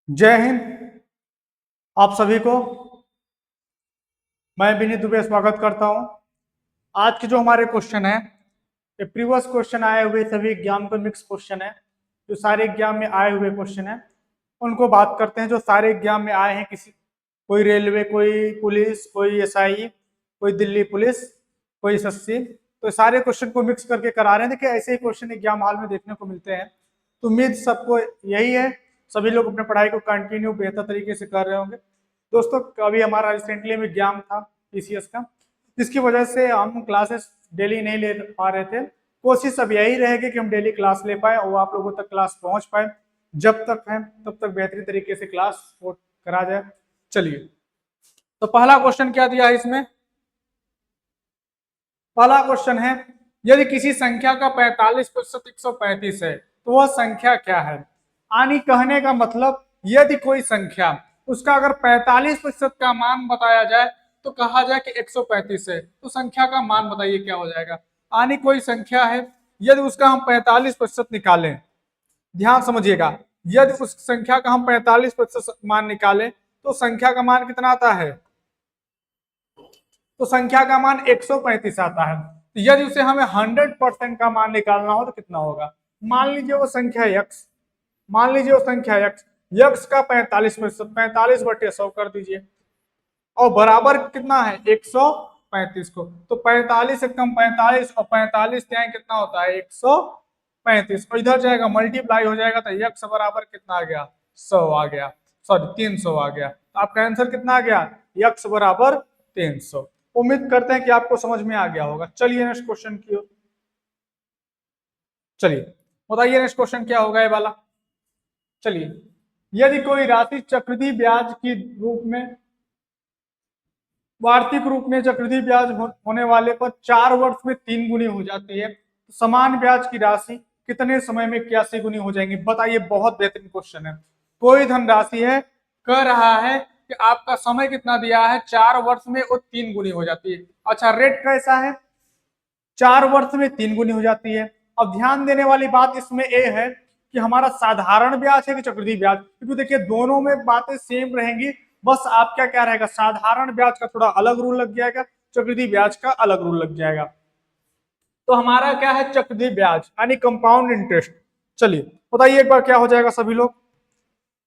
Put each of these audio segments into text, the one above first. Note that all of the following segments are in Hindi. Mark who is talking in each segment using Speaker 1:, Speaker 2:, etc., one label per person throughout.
Speaker 1: जय हिंद। आप सभी को मैं विनीत दुबे स्वागत करता हूं। आज के जो हमारे क्वेश्चन है, ये प्रीवियस क्वेश्चन आए हुए सभी एग्जाम के मिक्स क्वेश्चन है। जो सारे एग्जाम में आए हुए क्वेश्चन है उनको बात करते हैं, जो सारे एग्जाम में आए हैं। किसी कोई रेलवे, कोई पुलिस, कोई एसआई, कोई दिल्ली पुलिस, कोई एसएससी, तो सारे क्वेश्चन को मिक्स करके करा रहे हैं। देखिए ऐसे ही क्वेश्चन एग्जाम हॉल में देखने को मिलते हैं, तो उम्मीद सबको यही है, सभी लोग अपने पढ़ाई को कंटिन्यू बेहतर तरीके से कर रहे होंगे। दोस्तों अभी हमारा रिसेंटली में एग्जाम था पीसीएस का, जिसकी वजह से हम क्लासेस डेली नहीं ले पा रहे थे। कोशिश अब यही रहेगी कि हम डेली क्लास ले पाए और आप लोगों तक क्लास पहुंच पाए। जब तक है तब तक बेहतरीन तरीके से क्लास करा जाए। चलिए, तो पहला क्वेश्चन क्या दिया है इसमें। पहला क्वेश्चन है, यदि किसी संख्या का 45% 135 है तो वह संख्या क्या है। यानी कहने का मतलब, यदि कोई संख्या उसका अगर 45% का मान बताया जाए तो कहा जाए कि 135 है, तो संख्या का मान बताइए क्या हो जाएगा। यानी कोई संख्या है, यदि उसका हम 45% निकालें, ध्यान समझिएगा, यदि उस संख्या का हम 45% मान निकालें तो संख्या का मान कितना आता है, तो संख्या का मान 135 आता है। तो यदि उसे हमें 100% का मान निकालना हो तो कितना होगा। मान लीजिए वो संख्या यक्स, मान लीजिए वो संख्या यक्स, यक्स का 45%, 45/100 कर दीजिए, और बराबर कितना है 135 को। तो 45 से कम 45 और 45 त्याग कितना होता है 135, और इधर जाएगा मल्टीप्लाई हो जाएगा, तो यक्स बराबर कितना आ गया 100 आ गया, सॉरी 300 आ गया। तो आपका आंसर कितना आ गया, यक्स बराबर 300। उम्मीद करते हैं कि आपको समझ में आ गया होगा। चलिए नेक्स्ट क्वेश्चन की ओर, चलिए बताइए नेक्स्ट क्वेश्चन क्या होगा ये वाला। चलिए, यदि कोई राशि चक्रवृद्धि ब्याज के रूप में, वार्षिक रूप में चक्रवृद्धि ब्याज होने वाले पर 4 वर्ष में 3 गुनी हो जाती है, तो समान ब्याज की राशि कितने समय में 81 गुनी हो जाएंगी। बताइए, बहुत बेहतरीन क्वेश्चन है। कोई धनराशि है, कह रहा है कि आपका समय कितना दिया है 4 वर्ष में वो 3 गुनी हो जाती है। अच्छा, रेट कैसा है, 4 वर्ष में 3 गुनी हो जाती है। अब ध्यान देने वाली बात इसमें यह है कि हमारा साधारण ब्याज है कि चक्रवृद्धि ब्याज, क्योंकि देखिए दोनों में बातें सेम रहेंगी, बस आपका क्या रहेगा, साधारण ब्याज का थोड़ा अलग रूल लग जाएगा, चक्रवृद्धि ब्याज का अलग रूल लग जाएगा। तो हमारा क्या है, चक्रवृद्धि ब्याज यानी कंपाउंड इंटरेस्ट। चलिए बताइए एक बार क्या हो जाएगा, सभी लोग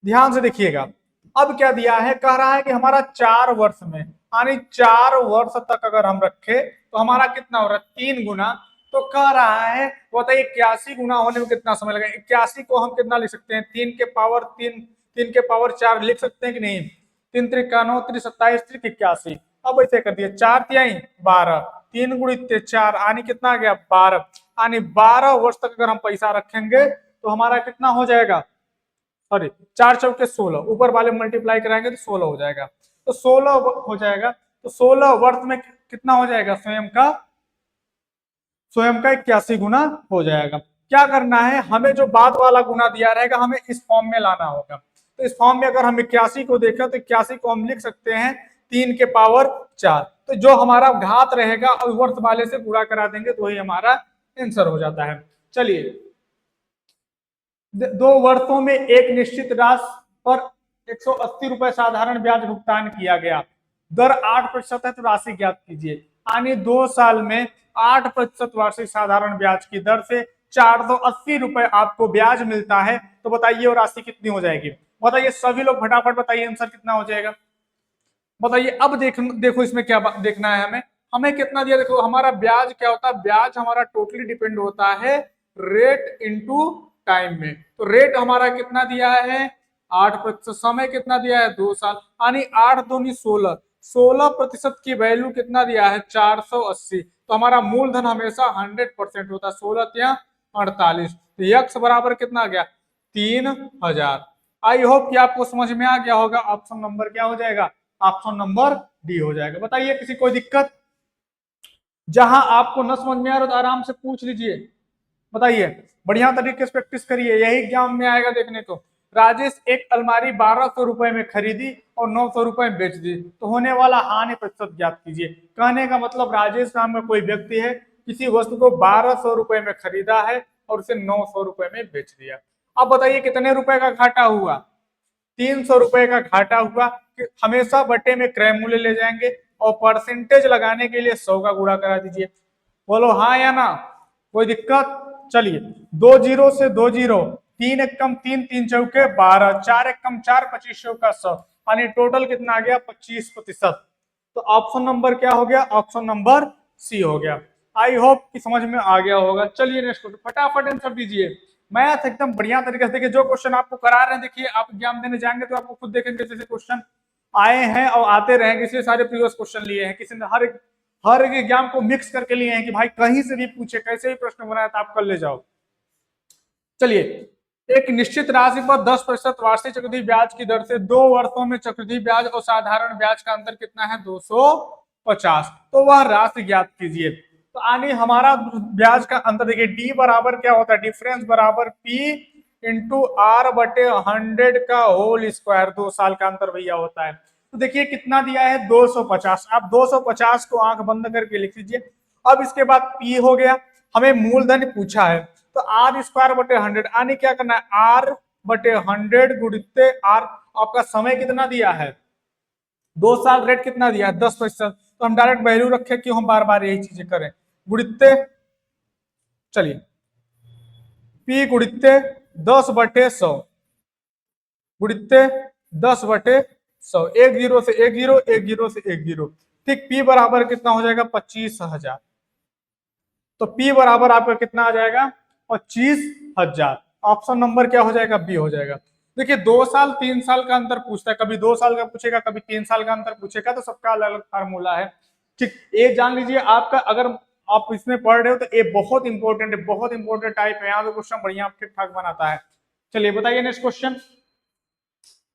Speaker 1: ध्यान से देखिएगा। अब क्या दिया है, कह रहा है कि हमारा 4 वर्ष में, यानी 4 वर्ष तक अगर हम रखे तो हमारा कितना हो रहा है 3 गुना। तो कह रहा है, बताइए 81 गुना होने में कितना समय लगेगा। 81 को हम कितना लिख सकते हैं, 3 के पावर 4 लिख सकते हैं कि नहीं। 3 त्रिक 9, 3 27, 3 81। अब ऐसे कर दिए, 4 तिहाई 12, 3 गुणित 4 यानी कितना आ गया 12, यानी 12 वर्ष तक अगर हम पैसा रखेंगे तो हमारा कितना हो जाएगा, सॉरी 4 चौके 16, ऊपर वाले मल्टीप्लाई कराएंगे तो 16 हो जाएगा, तो 16 हो जाएगा। तो 16 वर्ष में कितना हो जाएगा, स्वयं का 81 गुना हो जाएगा। क्या करना है, हमें जो बाद वाला गुना दिया रहेगा हमें इस फॉर्म में लाना होगा। तो इस फॉर्म में अगर हम 81 को देखें तो 81 को हम लिख सकते हैं 3 के पावर 4। तो जो हमारा घात रहेगा और वर्ष वाले से पूरा करा देंगे तो वही हमारा आंसर हो जाता है। चलिए, 2 वर्षों में एक निश्चित राशि पर 180 रुपए साधारण ब्याज भुगतान किया गया, दर 8% है, तो राशि ज्ञात कीजिए। यानी 2 साल में 8% वार्षिक साधारण ब्याज की दर से 480 रुपए आपको ब्याज मिलता है। तो बताइए वो राशि कितनी हो जाएगी। बताइए सभी लोग फटाफट बताइए आंसर कितना हो जाएगा। बताइए। अब देखो इसमें क्या देखना है हमें, हमें कितना दिया, देखो हमारा ब्याज क्या होता है, ब्याज हमारा टोटली डिपेंड होता है रेट इनटू टाइम में। तो रेट हमारा कितना दिया है 8%, समय कितना दिया है 2 साल, यानी 8 दूनी 16, 16% की वैल्यू कितना दिया है 480। तो हमारा मूलधन हमेशा 100% होता है, 16 × 48, तो यक्स बराबर कितना आ गया 3000। आई होप कि आपको समझ में आ गया होगा। ऑप्शन नंबर क्या हो जाएगा, ऑप्शन नंबर डी हो जाएगा। बताइए किसी कोई दिक्कत, जहां आपको न समझ में आ रहा तो आराम से पूछ लीजिए। बताइए, बढ़िया तरीके से प्रैक्टिस करिए, यही एग्जाम में आएगा देखने को। राजेश एक अलमारी 1200 रुपए में खरीदी और 900 रुपए में बेच दी, तो होने वाला हानि प्रतिशत ज्ञात कीजिए। कहने का मतलब, राजेश नाम का कोई व्यक्ति है, किसी वस्तु को 1200 रुपए में खरीदा है और उसे 900 रुपए में बेच दिया। अब बताइए कितने रुपए का घाटा हुआ, ₹300 का घाटा हुआ कि हमेशा बटे में क्रय मूल्य ले जाएंगे और परसेंटेज लगाने के लिए 100 का गुणा करा दीजिए। बोलो हाँ या ना, कोई दिक्कत? चलिए, 2 जीरो से 2 जीरो, 3 एक कम 3, 3 चौके 12, 4 एक कम 4, 25 का 100, यानी टोटल कितना आ गया 25%। तो ऑप्शन नंबर क्या हो गया? ऑप्शन नंबर सी हो गया। आई होप कि समझ में आ गया होगा। चलिए नेक्स्ट क्वेश्चन, फटाफट आंसर दीजिए। मैथ एकदम बढ़िया तरीके से देखिए, जो क्वेश्चन आपको करा रहे हैं, देखिए आप एग्जाम देने जाएंगे तो आपको खुद देखेंगे जैसे क्वेश्चन आए हैं और आते रहेंगे। इसलिए सारे प्रीवियस क्वेश्चन लिए हैं, किसी ने हर एक एग्जाम को मिक्स करके लिए हैं कि भाई कहीं से भी पूछे, कैसे भी प्रश्न बनाया तो आप कर ले जाओ। चलिए, एक निश्चित राशि पर 10% वार्षिक चक्रवृद्धि ब्याज की दर से 2 वर्षों में चक्रवृद्धि ब्याज और साधारण ब्याज का अंतर कितना है? 250। तो वह राशि ज्ञात कीजिए। तो आने हमारा ब्याज का अंतर देखिए, डी बराबर क्या होता है? डिफरेंस बराबर पी इंटू आर बटे 100 का होल स्क्वायर। 2 साल का अंतर भैया होता है। तो देखिए कितना दिया है? 250। आप 250 को आंख बंद करके लिख लीजिए। अब इसके बाद पी हो गया, हमें मूलधन पूछा है तो आर स्क्वायर बटे 100, आने क्या करना है? आर बटे 100 गुणित आर। आपका समय कितना दिया है? 2 साल। रेट कितना दिया है? 10%। तो हम डायरेक्ट वैल्यू रखे, क्यों हम बार बार यही चीजें करें? गुणित, चलिए पी गुणित 10/100 गुणित 10/100, एक जीरो से एक जीरो, एक जीरो से एक जीरो। ठीक, पी बराबर कितना हो जाएगा? 25,000। तो P बराबर आपका कितना आ जाएगा? 25,000। ऑप्शन नंबर क्या हो जाएगा? बी हो जाएगा। देखिए 2 साल 3 साल का अंतर पूछता है, कभी 2 साल का पूछेगा, कभी 3 साल का अंतर पूछेगा, तो सबका अलग अलग फार्मूला है। ठीक, ये जान लीजिए आपका, अगर आप इसमें पढ़ रहे हो तो ये बहुत इंपॉर्टेंट है, बहुत इंपॉर्टेंट टाइप है। यहाँ पे क्वेश्चन बढ़िया ठीक ठाक बनाता है। चलिए बताइए नेक्स्ट क्वेश्चन।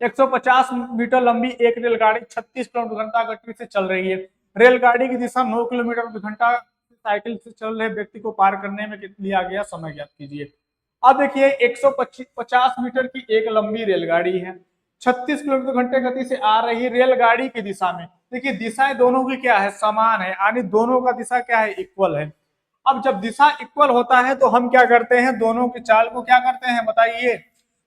Speaker 1: 150 मीटर लंबी एक रेलगाड़ी 36 किलोमीटर घंटा गति से चल रही है। रेलगाड़ी की दिशा 9 किलोमीटर प्रति घंटा साइकिल से चल रहे व्यक्ति को पार करने में कितना लिया गया समय ज्ञात कीजिए। अब देखिए 150 मीटर की एक लंबी रेलगाड़ी है, 36 किलोमीटर घंटे गति से आ रही रेलगाड़ी की दिशा में। देखिए दिशाएं दोनों की क्या है? समान है, यानी दोनों का दिशा क्या है? इक्वल है। अब जब दिशा इक्वल होता है तो हम क्या करते हैं? दोनों की चाल को क्या करते हैं बताइए?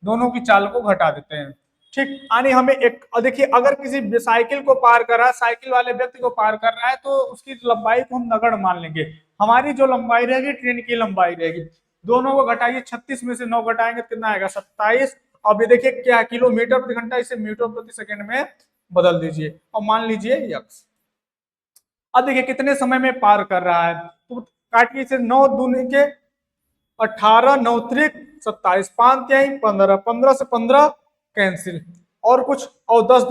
Speaker 1: दोनों की चाल को घटा देते हैं। ठीक, यानी हमें एक, देखिए अगर किसी साइकिल को पार कर रहा है, साइकिल वाले व्यक्ति को पार कर रहा है, तो उसकी लंबाई को हम नगण्य मान लेंगे। हमारी जो लंबाई रहेगी ट्रेन की लंबाई रहेगी। दोनों को घटाइए, 36 में से 9 घटाएंगे तो कितना आएगा? 27। अब ये देखिए क्या, किलोमीटर प्रति घंटा, इसे मीटर प्रति सेकंड में बदल दीजिए और मान लीजिए यक्स। अब देखिए कितने समय में पार कर रहा है, तो काटिए इसे, 9 दूनी के 18, 9 त्रिक 27, 5 तिहाई 15, 15 से 15 कैंसिल, और कुछ, और 10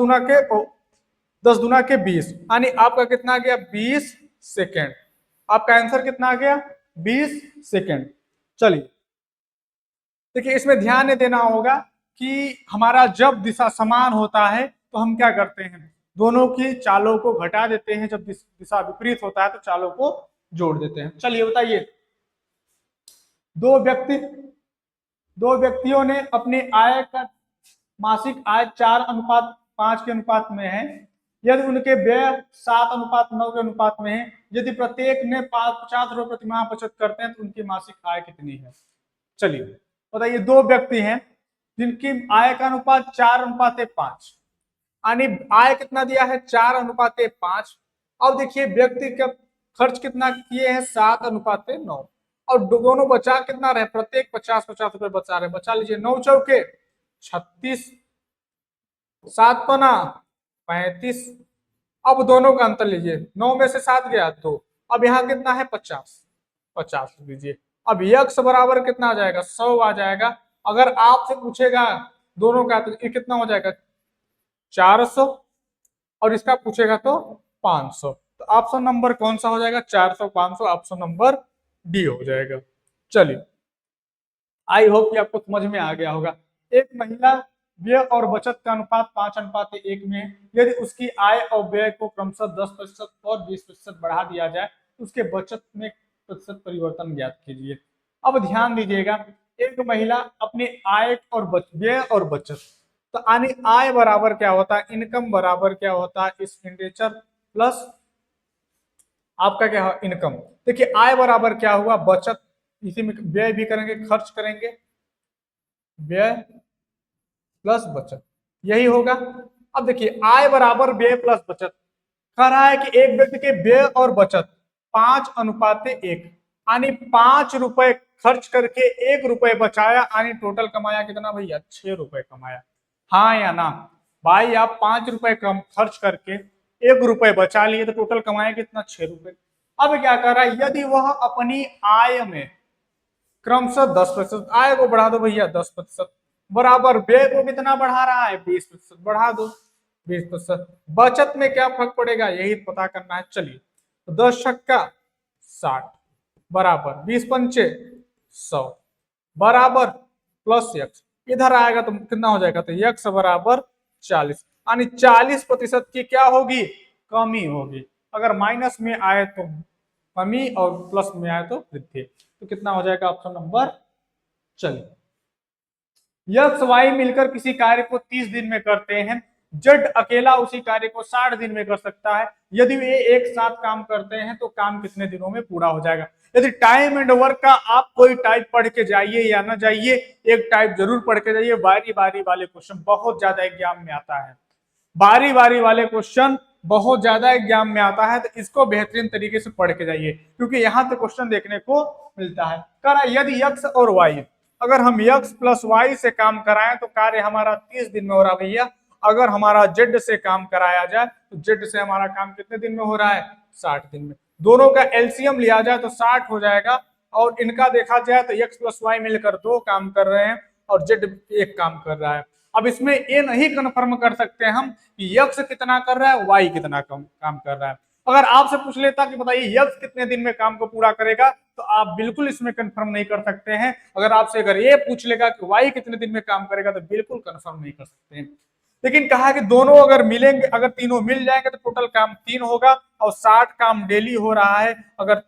Speaker 1: दुना के 20, यानी आपका कितना आ गया? 20 सेकेंड। आपका आंसर कितना आ गया? 20 सेकेंड। चलिए देखिए इसमें ध्यान देना होगा कि हमारा जब दिशा समान होता है तो हम क्या करते हैं? दोनों की चालों को घटा देते हैं, जब दिशा विपरीत होता है तो चालों को जोड़ देते हैं। चलिए बताइए, दो व्यक्ति दो व्यक्तियों ने अपनी आय का मासिक आय 4:5 के अनुपात में है। यदि उनके व्यय 7:9 के अनुपात में है, यदि प्रत्येक ने 50 रुपए प्रति माह बचत करते हैं तो उनकी मासिक आय कितनी है? चलिए बताइए, दो व्यक्ति हैं जिनकी आय का अनुपात 4:5, यानी आय कितना दिया है? 4:5। अब देखिए व्यक्ति का खर्च कितना किए हैं? 7:9, और दोनों बचा कितना रहे? प्रत्येक 50-50 रुपए बचा रहे। बचा लीजिए, 9 चौके 36, 7 पना 35। अब दोनों का अंतर लीजिए, 9 में से 7 गया तो अब यहाँ कितना है? 50 लीजिए। अब यक्स बराबर कितना आ जाएगा? 100 आ जाएगा। अगर आपसे पूछेगा दोनों का तो ये कितना हो जाएगा? 400, और इसका पूछेगा तो 500। तो ऑप्शन नंबर कौन सा हो जाएगा? 400 500, ऑप्शन नंबर डी हो जाएगा। चलिए आई होप कि आपको समझ में आ गया होगा। एक महिला व्यय और बचत का अनुपात 5:1 में है। यदि उसकी आय और व्यय को क्रमशः 10% और 20% बढ़ा दिया जाए तो उसके बचत में प्रतिशत परिवर्तन ज्ञात कीजिए। अब ध्यान दीजिएगा, एक महिला अपने आय और व्यय और बचत, तो यानी आय बराबर क्या होता है? इनकम बराबर क्या होता है? एक्सपेंडिचर प्लस आपका क्या है? इनकम। देखिए आय बराबर क्या हुआ? बचत, इसी में व्यय भी करेंगे, खर्च करेंगे, व्यय प्लस बचत। यही होगा। अब देखिए आय बराबर व्यय प्लस बचत, कह रहा है कि एक व्यक्ति के व्यय और बचत 5:1 यानी 5 रुपए खर्च करके 1 रुपए बचाया, यानी टोटल कमाया कितना भैया, 6 रुपए कमाया। हाँ या ना भाई, आप 5 रुपए कम खर्च करके 1 रुपए बचा लिए तो टोटल कमाया कितना, 6 रुपए। अब क्या कर रहा है, यदि वह अपनी आय में क्रमशः 10%, आय को बढ़ा दो भैया 10%, बराबर व्यय को कितना बढ़ा रहा है, 20% बढ़ा दो 20%। बचत में क्या फर्क पड़ेगा, यही पता करना है। चलिए तो 10 छक्का 60 बराबर 20 पंचे 100 बराबर प्लस यक्स, इधर आएगा तो कितना हो जाएगा, तो यक्स बराबर 40, यानी 40% की क्या होगी, कमी होगी। अगर माइनस में आए तो कमी और प्लस में आए तो वृद्धि, तो कितना हो जाएगा ऑप्शन नंबर। चलिए यक्स वाई मिलकर किसी कार्य को 30 दिन में करते हैं, जेड अकेला उसी कार्य को 60 दिन में कर सकता है। यदि वे एक साथ काम करते हैं तो काम कितने दिनों में पूरा हो जाएगा। यदि टाइम एंड वर्क का आप कोई टाइप पढ़ के जाइए या ना जाइए, एक टाइप जरूर पढ़ के जाइए। बारी बारी वाले क्वेश्चन बहुत ज्यादा एग्जाम में आता है, बारी बारी वाले क्वेश्चन बहुत ज्यादा एग्जाम में आता है, तो इसको बेहतरीन तरीके से पढ़ के जाइए, क्योंकि यहाँ पे क्वेश्चन देखने को मिलता है। कह यदि यक्स और वाई, अगर हम यक्स प्लस वाई से काम कराएं तो कार्य हमारा 30 दिन में हो रहा है भैया। अगर हमारा जेड से काम कराया जाए तो जेड से हमारा काम कितने दिन में हो रहा है, 60 दिन में। दोनों का एलसीएम लिया जाए तो 60 हो जाएगा, और इनका देखा जाए तो एक्स प्लस वाई मिलकर 2 काम कर रहे हैं और जेड 1 काम कर रहा है। अब इसमें ये नहीं कन्फर्म कर सकते हम कि यक्स कितना कर रहा है, वाई कितना काम कर रहा है। अगर आपसे पूछ लेता कि बताइए यक्स कितने दिन में काम को पूरा करेगा, तो आप बिल्कुल इसमें कंफर्म नहीं कर सकते हैं। अगर आपसे अगर ये पूछ लेगा कि वाई कितने दिन में काम करेगा, तो बिल्कुल कंफर्म नहीं कर सकते हैं। लेकिन कहा कि दोनों अगर मिलेंगे, अगर तीनों मिल जाएंगे तो टोटल काम 3 होगा, और 60 काम डेली हो रहा है। अगर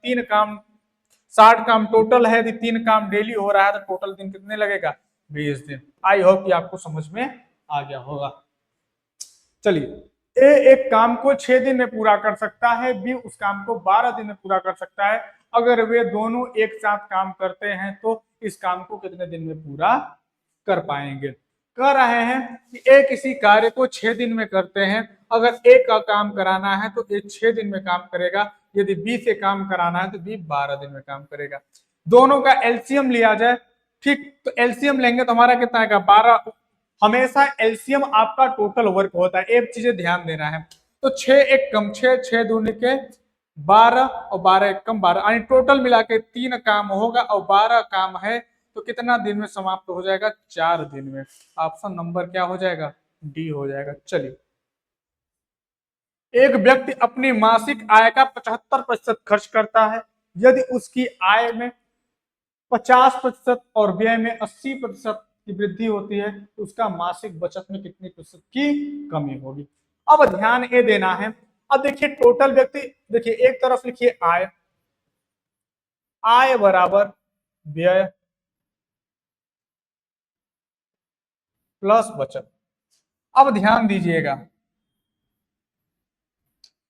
Speaker 1: 60 काम टोटल है, यदि 3 काम डेली हो रहा है तो टोटल दिन कितने लगेगा, 20 दिन। आई होप कि आपको समझ में आ गया होगा। चलिए ए एक काम को 6 दिन में पूरा कर सकता है, बी उस काम को 12 दिन में पूरा कर सकता है। अगर वे दोनों एक साथ काम करते हैं तो इस काम को कितने दिन में पूरा कर पाएंगे। कह रहे हैं कि ए किसी कार्य को 6 दिन में करते हैं, अगर ए का काम कराना है तो ए 6 दिन में काम करेगा, यदि बी से काम कराना है तो बी 12 दिन में काम करेगा। दोनों का एलसीएम लिया जाए, ठीक, तो एलसीएम लेंगे तो हमारा कितना आएगा, 12। हमेशा एलसीएम आपका टोटल वर्क होता है, एक चीजें ध्यान देना है। तो 6 1 कम 6, 6 दूनी के 12 और 12 1 कम 12, यानी टोटल मिला के 3 काम होगा और 12 काम है, तो कितना दिन में समाप्त हो जाएगा, 4 दिन में। ऑप्शन नंबर क्या हो जाएगा, डी हो जाएगा। चलिए एक व्यक्ति अपनी मासिक आय का 75% खर्च करता है, यदि उसकी आय में 50% और व्यय में 80% की वृद्धि होती है तो उसका मासिक बचत में कितनी प्रतिशत की कमी होगी। अब ध्यान ये देना है। अब देखिए टोटल व्यक्ति, देखिए एक तरफ लिखिए आय, आय बराबर व्यय प्लस बचत। अब ध्यान दीजिएगा,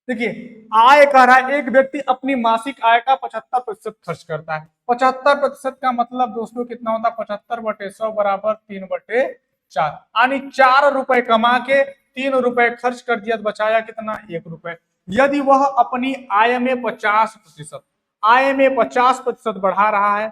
Speaker 1: देखिए आय कह रहा है एक व्यक्ति अपनी मासिक आय का 75% खर्च करता है। 75% का मतलब दोस्तों कितना होता है, 75/100 बराबर 3/4, यानी 4 रुपए कमा के 3 रुपए खर्च कर दिया तो बचाया कितना, 1 रुपए। यदि वह अपनी आय में 50%, आय में 50% बढ़ा रहा है,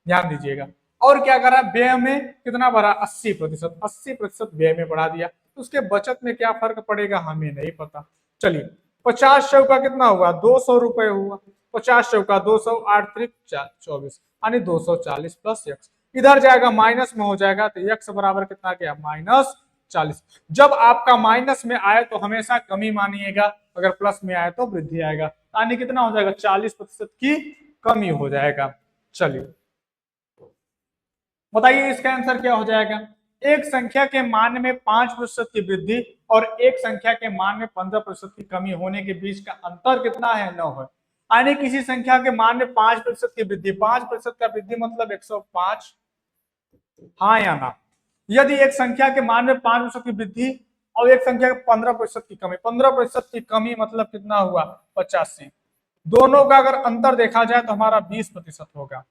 Speaker 1: ध्यान दीजिएगा, और क्या कर रहा है, व्यय में कितना बढ़ा, 80%, 80% व्यय में बढ़ा दिया, तो उसके बचत में क्या फर्क पड़ेगा हमें नहीं पता। चलिए 50 चौका कितना हुआ, 200 रुपए हुआ। 50 चौका 200, 8 त्रिक 24, यानी 240 प्लस एक्स। इधर जाएगा माइनस में हो जाएगा, तो एक्स बराबर कितना गया, -40। जब आपका माइनस में आए तो हमेशा कमी मानिएगा, अगर प्लस में आए तो वृद्धि आएगा, यानी कितना हो जाएगा, 40% की कमी हो जाएगा। चलिए बताइए इसका आंसर क्या हो जाएगा। एक संख्या के मान में 5% की वृद्धि और एक संख्या के मान में 15% की कमी होने के बीच का अंतर कितना है, 9 है। यानी किसी संख्या के मान में 5% की वृद्धि, 5% का वृद्धि मतलब 105, हाँ या ना। यदि एक संख्या के मान में 5% की वृद्धि और एक संख्या के 15% की कमी, 15% की कमी मतलब कितना हुआ, 85। दोनों का अगर अंतर देखा जाए तो हमारा 20% होगा।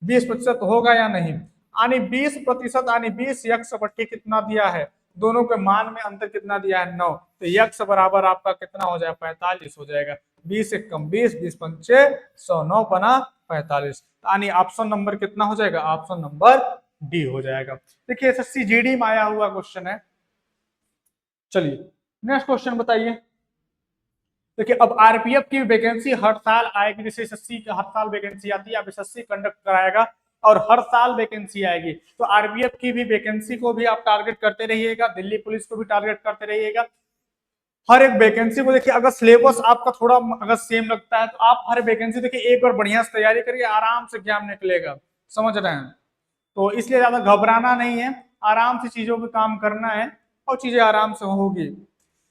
Speaker 1: 20% होगा या नहीं, यानी 20%, यानी 20 यक्स बट्टी कितना दिया है, दोनों के मान में अंतर कितना दिया है 9, तो यक्स बराबर आपका कितना हो जाएगा 45 हो जाएगा। 20 एक कम 20, 20 पंचे 100, 9 बना 45, यानी ऑप्शन नंबर कितना हो जाएगा, ऑप्शन नंबर डी हो जाएगा। देखिए एसएससी जीडी में आया हुआ क्वेश्चन है। चलिए नेक्स्ट क्वेश्चन बताइए। देखिए अब आरपीएफ की वैकेंसी हर साल आएगी, जैसे एसएससी की हर साल वैकेंसी आती है, अब एसएससी कंडक्ट कराएगा और हर साल वैकेंसी आएगी, तो आरपीएफ की भी वैकेंसी को भी आप टारगेट करते रहिएगा, दिल्ली पुलिस को भी टारगेट करते रहिएगा। हर एक वैकेंसी को देखिए, अगर सिलेबस आपका थोड़ा अगर सेम लगता है तो आप हर वैकेंसी देखिए एक बार बढ़िया से तैयारी करिए, आराम से एग्जाम निकलेगा, समझ रहे हैं। तो इसलिए ज्यादा घबराना नहीं है, आराम से चीजों पे काम करना है और चीजें आराम से होगी।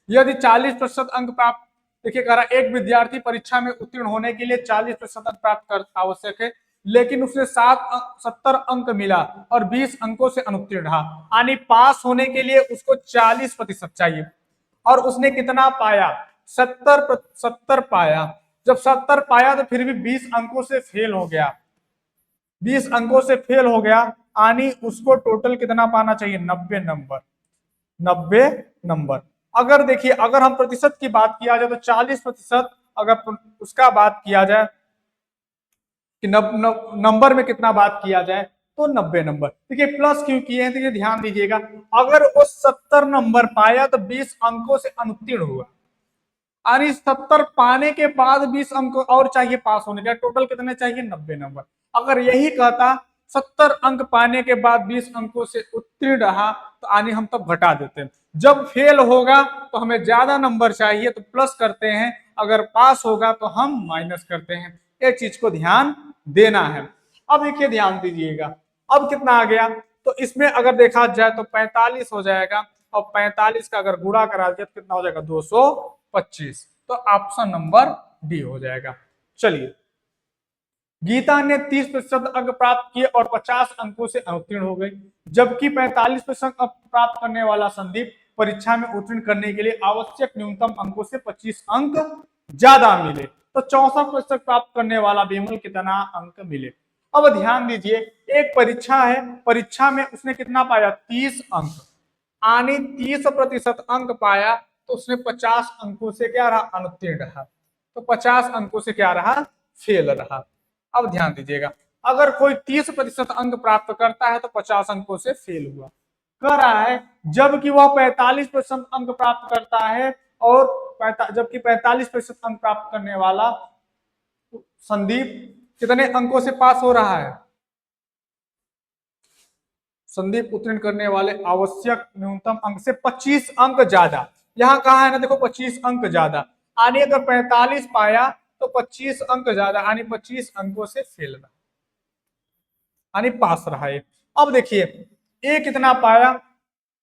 Speaker 1: यदि 40% अंक प्राप्त, देखिए कह रहा एक विद्यार्थी परीक्षा में उत्तीर्ण होने के लिए 40% अंक प्राप्त कर आवश्यक है, लेकिन उसे 70 अंक मिला और 20 अंकों से अनुत्तीर्ण रहा, यानी पास होने के लिए उसको 40% चाहिए और उसने कितना पाया 70 पाया। जब 70 पाया तो फिर भी 20 अंकों से फेल हो गया, 20 अंकों से फेल हो गया, यानी उसको टोटल कितना पाना चाहिए 90 नंबर, 90 नंबर। अगर देखिए अगर हम प्रतिशत की बात किया जाए तो 40%, अगर उसका बात किया जाए कि नंबर में कितना बात किया जाए तो 90 नंबर। देखिए प्लस क्यों किए हैं, देखिए ध्यान दीजिएगा, अगर वो 70 नंबर पाया तो 20 अंकों से अनुत्तीर्ण हुआ, यानी 70 पाने के बाद 20 अंक और चाहिए पास होने के, टोटल कितने चाहिए 90 नंबर। अगर यही कहता 70 अंक पाने के बाद 20 अंकों से उत्तीर्ण रहा तो यानी हम तब घटा देते हैं, जब फेल होगा तो हमें ज्यादा नंबर चाहिए तो प्लस करते हैं, अगर पास होगा तो हम माइनस करते हैं, ये चीज को ध्यान देना है। अब देखिए ध्यान दीजिएगा, अब कितना आ गया, तो इसमें अगर देखा जाए तो 45 हो जाएगा और 45 का अगर गुणा करा दिया तो कितना हो जाएगा 225, तो ऑप्शन नंबर डी हो जाएगा। चलिए गीता ने 30% अंक प्राप्त किए और 50 अंकों से उत्तीर्ण हो गई, जबकि 45% अंक प्राप्त करने वाला संदीप परीक्षा में उत्तीर्ण करने के लिए आवश्यक न्यूनतम अंकों से 25 अंक ज्यादा मिले, तो 64% प्राप्त करने वाला विमल कितना अंक मिले। अब ध्यान दीजिए, एक परीक्षा है, परीक्षा में उसने कितना पाया 30 अंक, यानी 30% अंक पाया तो उसने 50 अंकों से क्या रहा अनुत्तीर्ण रहा, तो 50 अंकों से क्या रहा फेल रहा। अब ध्यान दीजिएगा, अगर कोई 30% अंक प्राप्त करता है तो 50 अंकों से फेल हुआ, कह रहा है जबकि वह 45% अंक प्राप्त करता है और जबकि 45% अंक प्राप्त करने वाला संदीप कितने अंकों से पास हो रहा है, संदीप उत्तीर्ण करने वाले आवश्यक न्यूनतम अंक से 25 अंक ज्यादा, यहां कहा है ना देखो 25 अंक ज्यादा, यानी अगर 45 पाया तो 25 अंक ज्यादा, यानी 25 अंकों से फेल रहा, यानी पास रहा है। अब देखिए ए कितना पाया,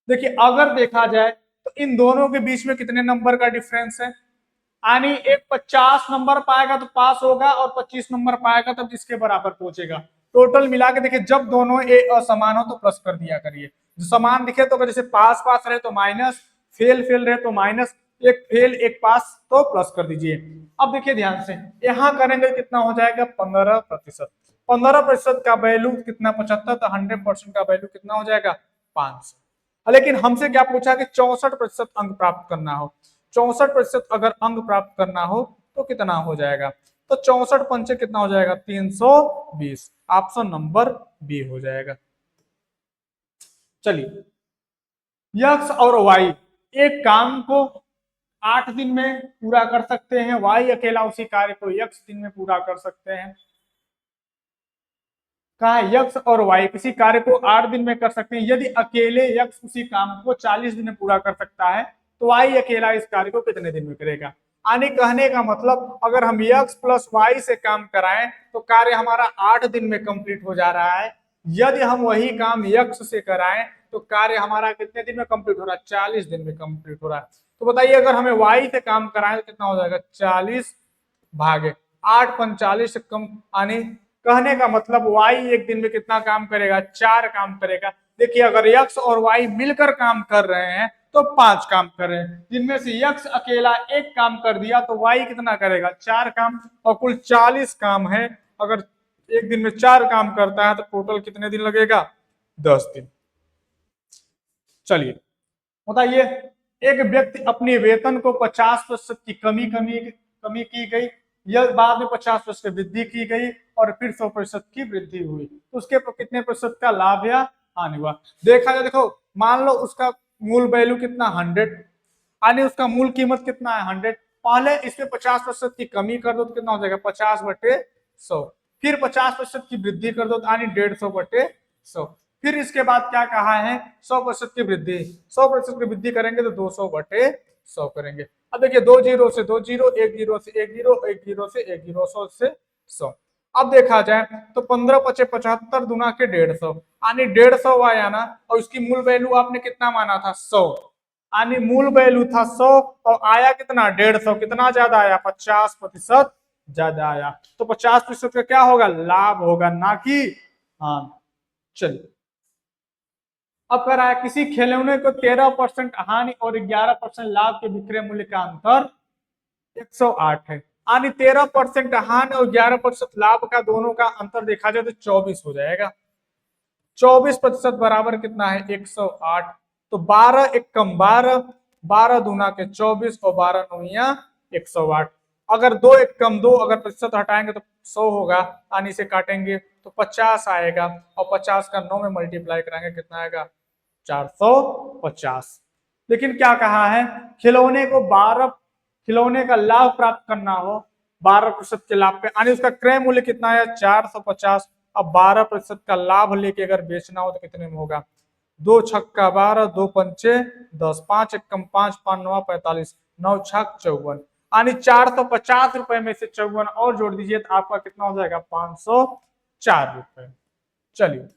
Speaker 1: देखिए अगर देखा जाए तो इन दोनों के बीच में कितने नंबर का डिफरेंस है, यानी एक 50 नंबर पाएगा तो पास होगा और 25 नंबर पाएगा तब इसके बराबर पहुंचेगा। टोटल मिला के देखिए जब दोनों ए असमान हो तो प्लस कर दिया करिए, जो समान दिखे तो जैसे पास पास रहे तो माइनस, फेल फेल रहे तो माइनस, एक फेल एक पास तो प्लस कर दीजिए। अब देखिए ध्यान से यहां करेंगे कितना हो जाएगा 15%, 15% का वैल्यू कितना 75, तो 100% का वैल्यू कितना हो जाएगा 500। लेकिन हमसे क्या पूछा कि 64% अंक प्राप्त करना हो, 64% अगर अंक प्राप्त करना हो तो कितना हो जाएगा, तो 64 पंचे कितना हो जाएगा 320, ऑप्शन नंबर बी हो जाएगा। चलिए यक्स और वाई एक काम को 8 दिन में पूरा कर सकते हैं, वाई अकेला उसी कार्य को यक्स दिन में पूरा कर सकते हैं। कहा यक्स और वाई किसी कार्य को 8 दिन में कर सकते हैं, यदि अकेले यक्स उसी काम को 40 दिन में पूरा कर सकता है तो वाई अकेला इस कार्य को कितने दिन में करेगा। आने कहने का मतलब अगर हम यक्स प्लस वाई से काम कराएं तो कार्य हमारा 8 दिन में कंप्लीट हो जा रहा है, यदि हम वही काम यक्स से कराएं तो कार्य हमारा कितने दिन में कंप्लीट हो रहा है 40 दिन में कंप्लीट हो रहा है। तो बताइए अगर हमें वाई से काम कराएं तो कितना हो जाएगा 40 भागे 8 45 से कम, आने कहने का मतलब y एक दिन में कितना काम करेगा 4 काम करेगा। देखिए अगर x और y मिलकर काम कर रहे हैं तो 5 काम कर रहे हैं, जिनमें से x अकेला एक काम कर दिया तो y कितना करेगा 4 काम, और कुल 40 काम है, अगर एक दिन में 4 काम करता है तो टोटल कितने दिन लगेगा 10 दिन। चलिए बताइए, एक व्यक्ति अपने वेतन को 50% की कमी कमी कमी की गई, यह बाद में 50% वृद्धि की गई और फिर 100% की वृद्धि हुई, तो उसके कितने प्रतिशत का लाभ या हानि हुआ। देखा जाए, देखो मान लो उसका मूल वैल्यू कितना 100, यानी उसका मूल कीमत कितना है 100, पहले इसमें 50% की कमी कर दो तो कितना हो जाएगा 50/100, फिर 50% की वृद्धि कर दो तो यानी 150/100, फिर इसके बाद क्या कहा है 100% की वृद्धि, 100% की वृद्धि करेंगे तो 200/100 करेंगे। अब देखिए, 2 जीरो से 2 जीरो, 1 जीरो से 1 जीरो, 1 जीरो से 1 जीरो, 100 से 100। अब देखा जाए तो 15 पचे 75 दुना के 150, यानी 150 आया ना, और उसकी मूल वैल्यू आपने कितना माना था 100, यानी मूल वैल्यू था 100 और आया कितना 150, कितना ज्यादा आया 50% ज्यादा आया, तो 50% का क्या होगा लाभ होगा, ना कि हां। चलिए, अब कह रहा है किसी खिलौने को 13% हानि और 11% लाभ के विक्रय मूल्य का अंतर 108 है, यानी 13% हानि और 11% लाभ का दोनों का अंतर देखा जाए तो 24 हो जाएगा। 24% बराबर कितना है 108, तो 12 एक कम 12, 12 दूना के 24 और 12 नौया 108। अगर 2 एक कम 2, अगर प्रतिशत हटाएंगे तो 100 होगा, यानी से काटेंगे तो 50 आएगा, और 50 का 9 में मल्टीप्लाई कराएंगे कितना आएगा 450। लेकिन क्या कहा है, खिलौने का लाभ प्राप्त करना हो 12% के लाभ पे, यानी उसका क्रय मूल्य कितना है 450। अब 12% का लाभ लेके अगर बेचना हो तो कितने में होगा, 2 छक्का 12, 2 पंचे 10, 5 एक कम 5, 5 9 45, 9 छक 54, यानी 450 रुपए में से 54 और जोड़ दीजिए तो आपका कितना हो जाएगा 504 रुपए। चलिए,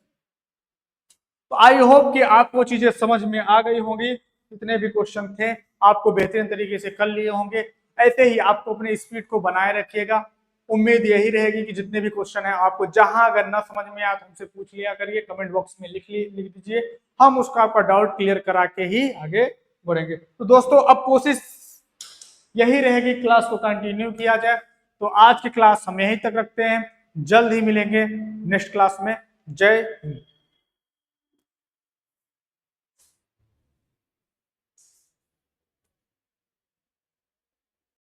Speaker 1: तो आई होप कि आपको चीजें समझ में आ गई होंगी, जितने भी क्वेश्चन थे आपको बेहतरीन तरीके से कर लिए होंगे। ऐसे ही आपको अपने स्पीड को बनाए रखिएगा। उम्मीद यही रहेगी कि जितने भी क्वेश्चन है आपको जहां अगर ना समझ में आए तो हमसे पूछ लिया करिए, कमेंट बॉक्स में लिख दीजिए, हम उसका आपका डाउट क्लियर करा के ही आगे बढ़ेंगे। तो दोस्तों, अब कोशिश यही रहेगी क्लास को कंटिन्यू किया जाए। तो आज की क्लास हम यहीं तक रखते हैं, जल्द ही मिलेंगे नेक्स्ट क्लास में। जय हिंद।